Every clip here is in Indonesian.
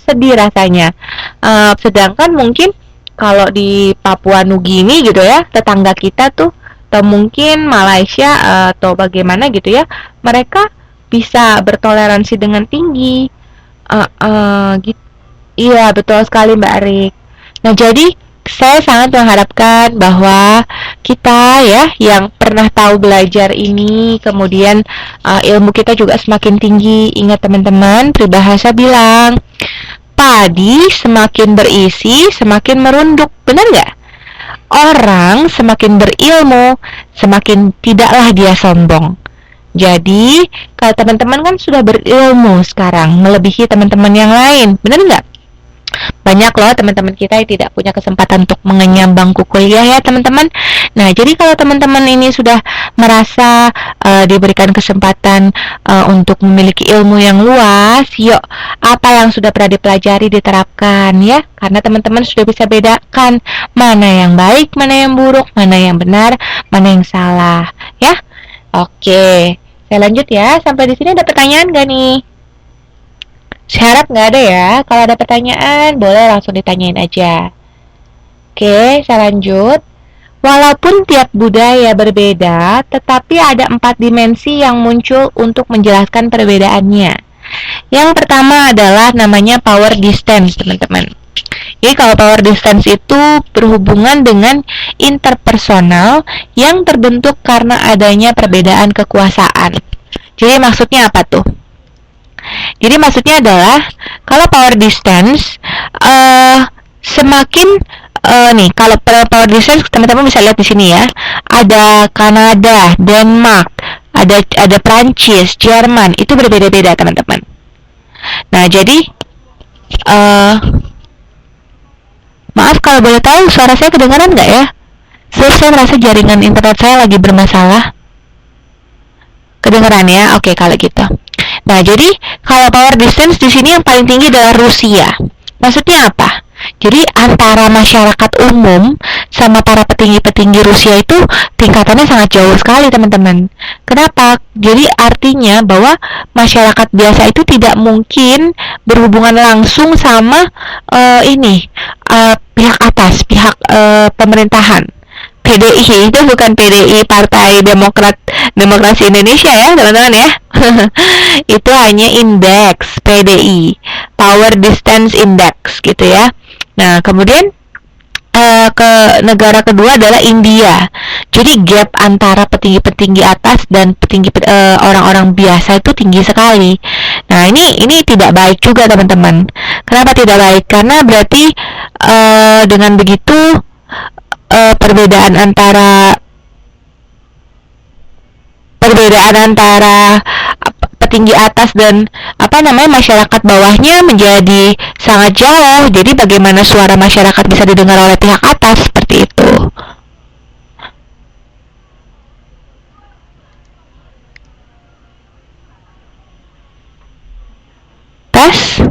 sedih rasanya. Sedangkan mungkin kalau di Papua Nugini gitu ya, tetangga kita tuh, atau mungkin Malaysia atau bagaimana gitu ya, mereka bisa bertoleransi dengan tinggi. Gitu. Iya, betul sekali Mbak Arik. Nah, jadi saya sangat mengharapkan bahwa kita ya yang pernah tahu belajar ini, kemudian ilmu kita juga semakin tinggi. Ingat teman-teman, peribahasa bilang, padi semakin berisi, semakin merunduk. Benar nggak? Orang semakin berilmu, semakin tidaklah dia sombong. Jadi, kalau teman-teman kan sudah berilmu sekarang, melebihi teman-teman yang lain. Benar nggak? Banyak loh teman-teman kita yang tidak punya kesempatan untuk mengenyam bangku kuliah ya teman-teman. Nah, jadi kalau teman-teman ini sudah merasa diberikan kesempatan untuk memiliki ilmu yang luas, yuk apa yang sudah pernah dipelajari diterapkan ya. Karena teman-teman sudah bisa bedakan mana yang baik, mana yang buruk, mana yang benar, mana yang salah ya. Oke, saya lanjut ya. Sampai di sini ada pertanyaan gak nih? Saya harap nggak ada ya. Kalau ada pertanyaan, boleh langsung ditanyain aja. Oke, saya lanjut. Walaupun tiap budaya berbeda, tetapi ada 4 dimensi yang muncul untuk menjelaskan perbedaannya. Yang pertama adalah namanya power distance, teman-teman. Jadi kalau power distance itu berhubungan dengan interpersonal yang terbentuk karena adanya perbedaan kekuasaan. Jadi maksudnya apa tuh? Jadi maksudnya adalah kalau power distance semakin nih kalau power distance teman-teman bisa lihat di sini ya. Ada Kanada, Denmark, ada Prancis, Jerman, itu berbeda-beda teman-teman. Nah, jadi maaf kalau boleh tahu suara saya kedengaran nggak ya? Saya merasa jaringan internet saya lagi bermasalah. Kedengaran ya? Oke, kalau gitu. Nah, jadi kalau power distance di sini yang paling tinggi adalah Rusia. Maksudnya apa? Jadi antara masyarakat umum sama para petinggi-petinggi Rusia itu tingkatannya sangat jauh sekali, teman-teman. Kenapa? Jadi artinya bahwa masyarakat biasa itu tidak mungkin berhubungan langsung sama pihak atas, pihak pemerintahan. PDI itu bukan PDI Partai Demokrasi Indonesia ya teman-teman ya. Itu hanya indeks PDI, Power Distance Index gitu ya. Nah, kemudian ke negara kedua adalah India. Jadi gap antara petinggi-petinggi atas dan petinggi orang-orang biasa itu tinggi sekali. Nah, ini tidak baik juga teman-teman. Kenapa tidak baik? Karena berarti dengan begitu perbedaan antara petinggi atas dan masyarakat bawahnya menjadi sangat jauh. Jadi bagaimana suara masyarakat bisa didengar oleh pihak atas seperti itu. Tes.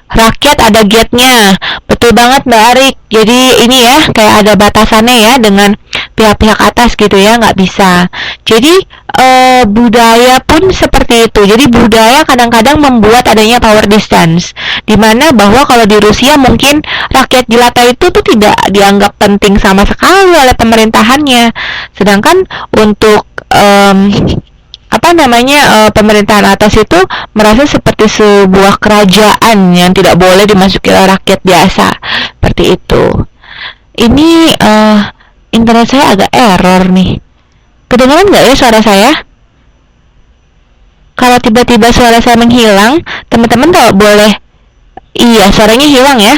Rakyat ada gate-nya. Betul banget Mbak Arik. Jadi ini ya kayak ada batasannya ya dengan pihak-pihak atas gitu ya, nggak bisa. Jadi budaya pun seperti itu. Jadi budaya kadang-kadang membuat adanya power distance. Dimana bahwa kalau di Rusia mungkin rakyat jelata itu tuh tidak dianggap penting sama sekali oleh pemerintahannya. Sedangkan untuk pemerintahan atas itu merasa seperti sebuah kerajaan yang tidak boleh dimasuki oleh rakyat biasa seperti itu. Ini internet saya agak error nih. Kedengaran nggak ya suara saya? Kalau tiba-tiba suara saya menghilang, teman-teman boleh. Iya, suaranya hilang ya.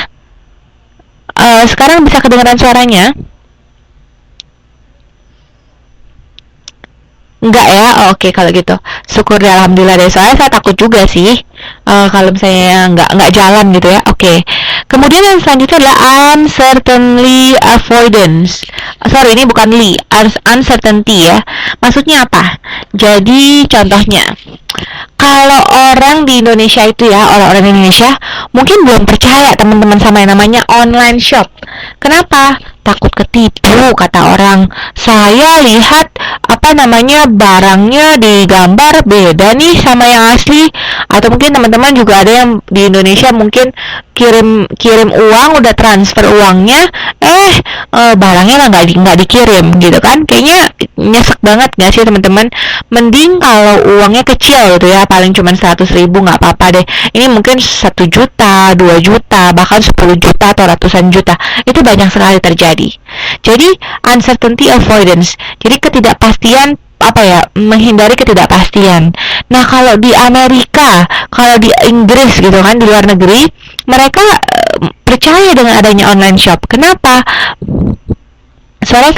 Sekarang bisa kedengaran suaranya? Enggak ya? Oke, kalau gitu. Syukur deh, alhamdulillah deh. Soalnya saya takut juga sih kalau misalnya nggak jalan gitu ya. Oke. Kemudian yang selanjutnya adalah uncertainty avoidance. Sorry, ini bukan uncertainty ya. Maksudnya apa? Jadi contohnya, kalau orang di Indonesia itu ya, orang-orang Indonesia mungkin belum percaya teman-teman sama yang namanya online shop. Kenapa? Takut ketipu, kata orang. Saya lihat barangnya di gambar beda nih sama yang asli. Atau mungkin teman-teman juga ada yang di Indonesia mungkin kirim kirim uang, udah transfer uangnya, barangnya lah nggak dikirim gitu kan? Kayaknya nyesek banget nggak sih teman-teman? Mending kalau uangnya kecil gitu ya, paling cuma 100.000 nggak apa-apa deh. Ini mungkin 1 juta, 2 juta, bahkan 10 juta atau ratusan juta. Itu banyak sekali terjadi. Jadi uncertainty avoidance. Jadi ketidakpastian, menghindari ketidakpastian. Nah, kalau di Amerika, kalau di Inggris gitu kan, di luar negeri, mereka percaya dengan adanya online shop. Kenapa? Suara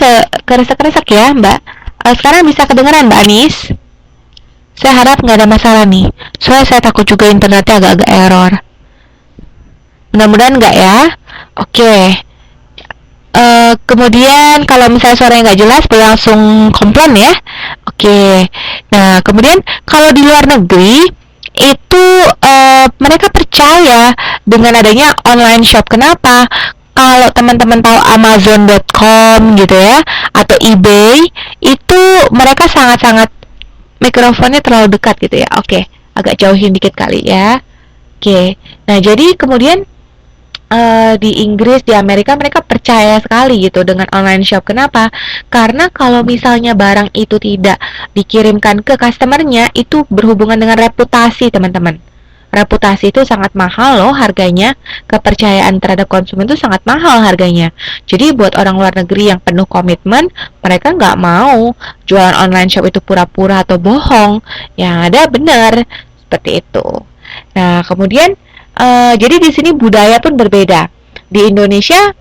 keresek-keresek ya, Mbak. Sekarang bisa kedengeran, Mbak Anis? Saya harap nggak ada masalah nih. Soalnya saya takut juga internetnya agak-agak error. Mudah-mudahan nggak ya. Oke. Kemudian kalau misalnya suaranya nggak jelas, boleh langsung komplain ya. Oke. Nah, kemudian kalau di luar negeri itu mereka percaya dengan adanya online shop. Kenapa? Kalau teman-teman tahu Amazon.com gitu ya, atau eBay, itu mereka sangat-sangat, mikrofonnya terlalu dekat gitu ya. Oke, agak jauhin dikit kali ya. Oke. Nah, jadi kemudian di Inggris, di Amerika, mereka percaya sekali gitu dengan online shop. Kenapa? Karena kalau misalnya barang itu tidak dikirimkan ke customernya, itu berhubungan dengan reputasi, teman-teman. Reputasi itu sangat mahal loh harganya. Kepercayaan terhadap konsumen itu sangat mahal harganya. Jadi buat orang luar negeri yang penuh komitmen, mereka nggak mau jualan online shop itu pura-pura atau bohong. Yang ada benar, seperti itu. Nah, kemudian jadi di sini budaya pun berbeda. Di Indonesia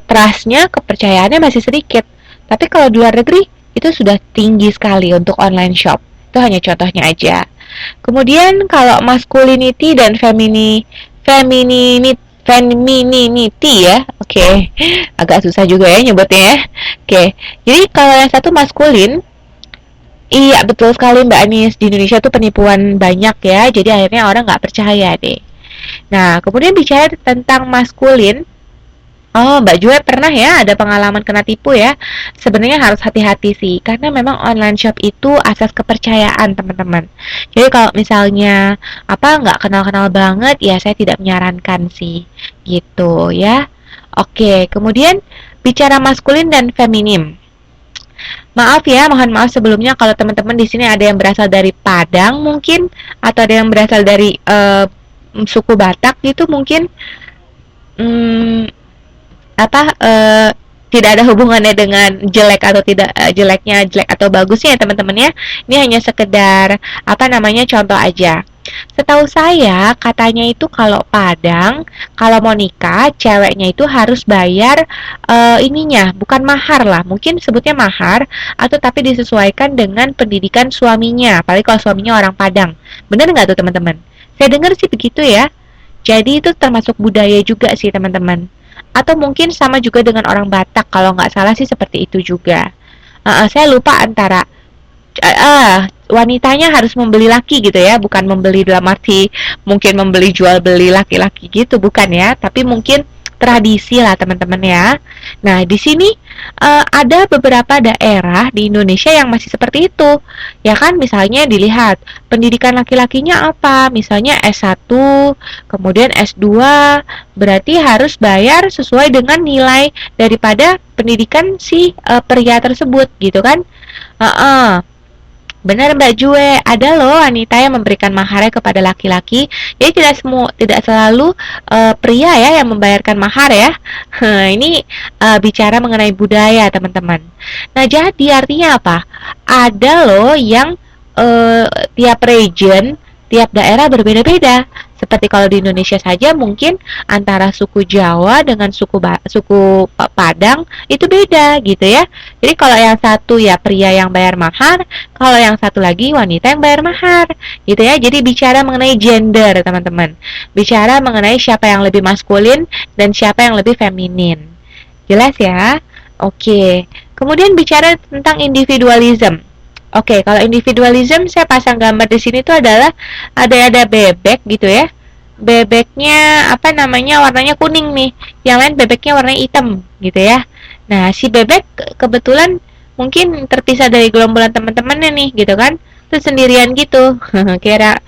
trustnya, kepercayaannya masih sedikit. Tapi kalau di luar negeri itu sudah tinggi sekali untuk online shop. Itu hanya contohnya aja. Kemudian kalau masculinity dan femininity ya. Oke. Agak susah juga ya nyebutnya ya. Oke. Jadi kalau yang satu maskulin, iya betul sekali Mbak Anis, di Indonesia tuh penipuan banyak ya. Jadi akhirnya orang nggak percaya deh. Nah, kemudian bicara tentang maskulin, Mbak Jue pernah ya ada pengalaman kena tipu ya? Sebenarnya harus hati-hati sih, karena memang online shop itu asas kepercayaan teman-teman. Jadi kalau misalnya nggak kenal-kenal banget, ya saya tidak menyarankan sih, gitu ya. Oke, kemudian bicara maskulin dan feminim. Maaf ya, mohon maaf sebelumnya kalau teman-teman di sini ada yang berasal dari Padang mungkin, atau ada yang berasal dari suku Batak gitu mungkin, hmm, tidak ada hubungannya dengan jelek atau tidak, jeleknya jelek atau bagusnya ya teman-teman ya. Ini hanya sekedar contoh aja. Setahu saya katanya itu kalau Padang, kalau mau nikah ceweknya itu harus bayar ininya, bukan mahar lah, mungkin sebutnya mahar, atau tapi disesuaikan dengan pendidikan suaminya, apalagi kalau suaminya orang Padang. Bener nggak tuh teman-teman? Saya dengar sih begitu ya. Jadi itu termasuk budaya juga sih teman-teman. Atau mungkin sama juga dengan orang Batak, kalau nggak salah sih seperti itu juga. Saya lupa antara wanitanya harus membeli laki gitu ya, bukan membeli dalam arti mungkin membeli jual beli laki-laki gitu, bukan ya, tapi mungkin tradisi lah teman-teman ya. Nah, di sini ada beberapa daerah di Indonesia yang masih seperti itu. Ya kan, misalnya dilihat pendidikan laki-lakinya apa, misalnya S1, kemudian S2, berarti harus bayar sesuai dengan nilai daripada pendidikan si pria tersebut gitu kan. Benar Mbak Jue, ada loh wanita yang memberikan maharnya kepada laki-laki. Jadi tidak selalu pria ya yang membayarkan mahar ya. Ini bicara mengenai budaya teman-teman. Nah, jadi artinya apa? Ada loh yang tiap region, tiap daerah berbeda-beda. Seperti kalau di Indonesia saja mungkin antara suku Jawa dengan suku Padang itu beda gitu ya. Jadi kalau yang satu ya pria yang bayar mahar, kalau yang satu lagi wanita yang bayar mahar gitu ya. Jadi bicara mengenai gender teman-teman. Bicara mengenai siapa yang lebih maskulin dan siapa yang lebih feminin. Jelas ya? Oke. Kemudian bicara tentang individualism. Oke, kalau individualism saya pasang gambar di sini tuh adalah ada bebek gitu ya. bebeknya apa namanya warnanya kuning nih, yang lain bebeknya warnanya hitam gitu ya. Nah, si bebek kebetulan mungkin terpisah dari gerombolan teman-temannya nih gitu kan, terus sendirian gitu. Kayak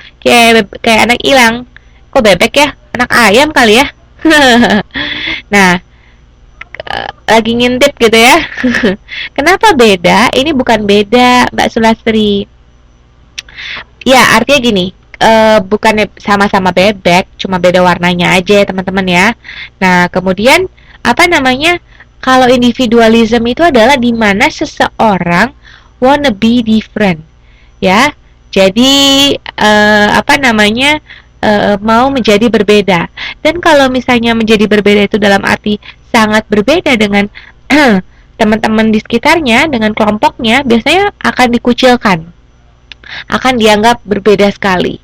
anak hilang. Kok bebek ya, anak ayam kali ya. Nah, lagi ngintip gitu ya. Kenapa beda? Ini bukan beda, Mbak Sulastri. Ya, artinya gini, bukannya sama-sama bebek, cuma beda warnanya aja ya teman-teman ya. Nah, kemudian apa namanya? Kalau individualism itu adalah di mana seseorang wanna be different, ya. Jadi apa namanya? Mau menjadi berbeda. Dan kalau misalnya menjadi berbeda itu dalam arti sangat berbeda dengan teman-teman di sekitarnya, dengan kelompoknya, biasanya akan dikucilkan, akan dianggap berbeda sekali.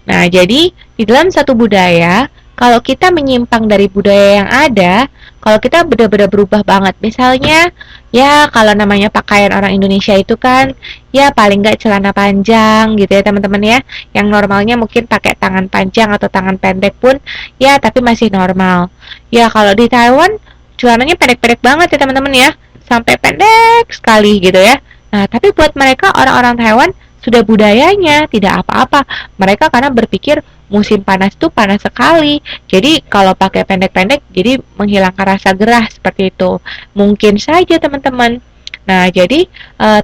Nah, jadi di dalam satu budaya, kalau kita menyimpang dari budaya yang ada, kalau kita benar-benar berubah banget, misalnya, ya kalau namanya pakaian orang Indonesia itu kan, ya paling nggak celana panjang gitu ya teman-teman ya, yang normalnya mungkin pakai tangan panjang atau tangan pendek pun, ya tapi masih normal. Ya kalau di Taiwan, celananya pendek-pendek banget ya teman-teman ya, sampai pendek sekali gitu ya. Nah, tapi buat mereka orang-orang Taiwan sudah budayanya, tidak apa-apa. Mereka karena berpikir musim panas itu panas sekali. Jadi kalau pakai pendek-pendek jadi menghilangkan rasa gerah seperti itu. Mungkin saja teman-teman. Nah, jadi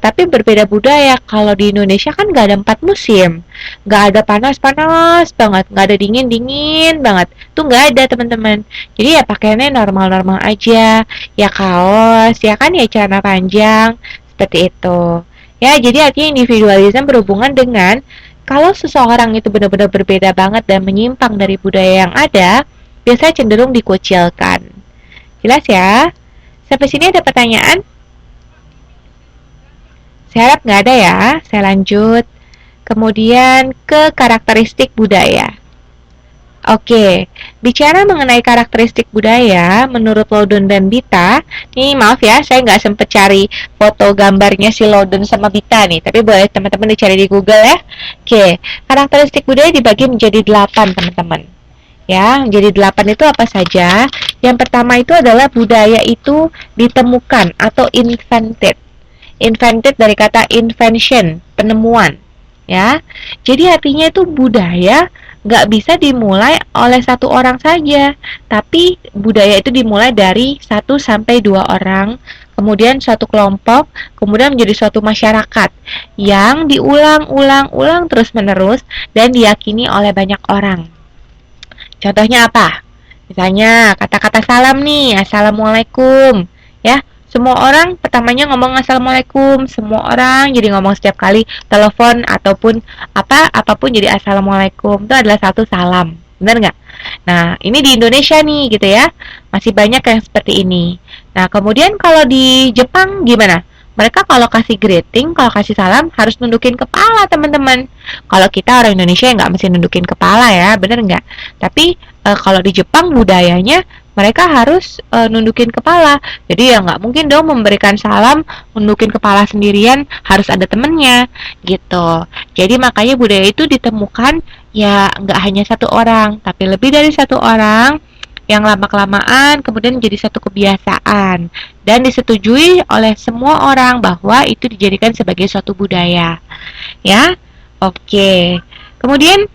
tapi berbeda budaya. Kalau di Indonesia kan nggak ada 4 musim, nggak ada panas-panas banget, nggak ada dingin-dingin banget. Itu nggak ada teman-teman. Jadi ya pakaiannya normal-normal aja, ya kaos, ya kan ya celana panjang seperti itu. Ya, jadi artinya individualisme berhubungan dengan kalau seseorang itu benar-benar berbeda banget dan menyimpang dari budaya yang ada, biasanya cenderung dikucilkan. Jelas ya? Sampai sini ada pertanyaan? Saya harap nggak ada ya. Saya lanjut. Kemudian ke karakteristik budaya. Oke, bicara mengenai karakteristik budaya, menurut Loudon dan Bita, nih maaf ya, saya nggak sempet cari foto gambarnya si Loudon sama Bita nih, tapi boleh teman-teman dicari di Google ya. Oke, karakteristik budaya dibagi menjadi 8 teman-teman. Ya, menjadi 8 itu apa saja? Yang pertama itu adalah budaya itu ditemukan atau invented. Invented dari kata invention, penemuan. Ya, jadi artinya itu budaya nggak bisa dimulai oleh satu orang saja, tapi budaya itu dimulai dari 1 sampai 2 orang, kemudian suatu kelompok, kemudian menjadi suatu masyarakat yang diulang-ulang-ulang terus-menerus dan diyakini oleh banyak orang. Contohnya apa? Misalnya kata-kata salam nih, assalamualaikum, ya. Semua orang pertamanya ngomong assalamualaikum, semua orang jadi ngomong setiap kali telepon ataupun apapun jadi assalamualaikum. Itu adalah satu salam, benar nggak? Nah, ini di Indonesia nih gitu ya, masih banyak yang seperti ini. Nah, kemudian kalau di Jepang gimana? Mereka kalau kasih greeting, kalau kasih salam harus nundukin kepala teman-teman. Kalau kita orang Indonesia nggak mesti nundukin kepala ya, bener nggak? Tapi kalau di Jepang budayanya mereka harus nundukin kepala. Jadi ya nggak mungkin dong memberikan salam nundukin kepala sendirian, harus ada temennya gitu. Jadi makanya budaya itu ditemukan ya nggak hanya satu orang, tapi lebih dari satu orang yang lama-kelamaan kemudian menjadi satu kebiasaan dan disetujui oleh semua orang bahwa itu dijadikan sebagai suatu budaya. Ya, oke. Kemudian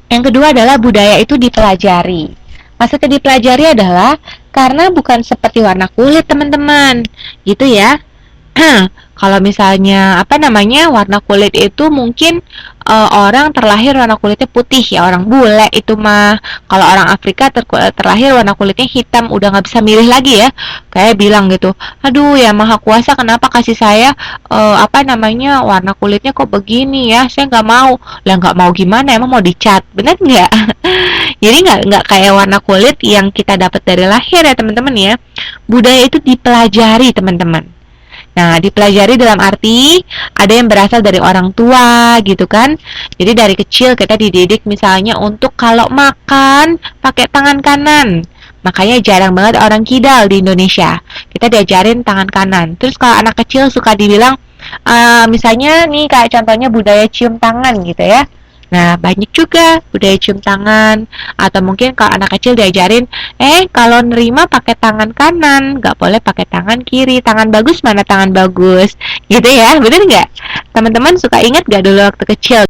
yang kedua adalah budaya itu dipelajari. Maksudnya dipelajari adalah karena bukan seperti warna kulit teman-teman, gitu ya. Kalau misalnya apa namanya warna kulit itu mungkin orang terlahir warna kulitnya putih ya, orang bule itu mah. Kalau orang Afrika terlahir warna kulitnya hitam, udah nggak bisa milih lagi ya, kayak bilang gitu, aduh ya maha kuasa kenapa kasih saya apa namanya warna kulitnya kok begini ya, saya nggak mau. Lah nggak mau gimana, emang mau dicat, bener nggak? Jadi nggak kayak warna kulit yang kita dapat dari lahir ya teman-teman ya. Budaya itu dipelajari teman-teman. Nah, dipelajari dalam arti ada yang berasal dari orang tua gitu kan. Jadi dari kecil kita dididik misalnya untuk kalau makan pakai tangan kanan. Makanya jarang banget orang kidal di Indonesia. Kita diajarin tangan kanan. Terus kalau anak kecil suka dibilang misalnya nih kayak contohnya budaya cium tangan gitu ya. Nah, banyak juga budaya cium tangan, atau mungkin kalau anak kecil diajarin, kalau nerima pakai tangan kanan, nggak boleh pakai tangan kiri, tangan bagus mana tangan bagus, gitu ya, bener nggak? Teman-teman suka ingat nggak dulu waktu kecil?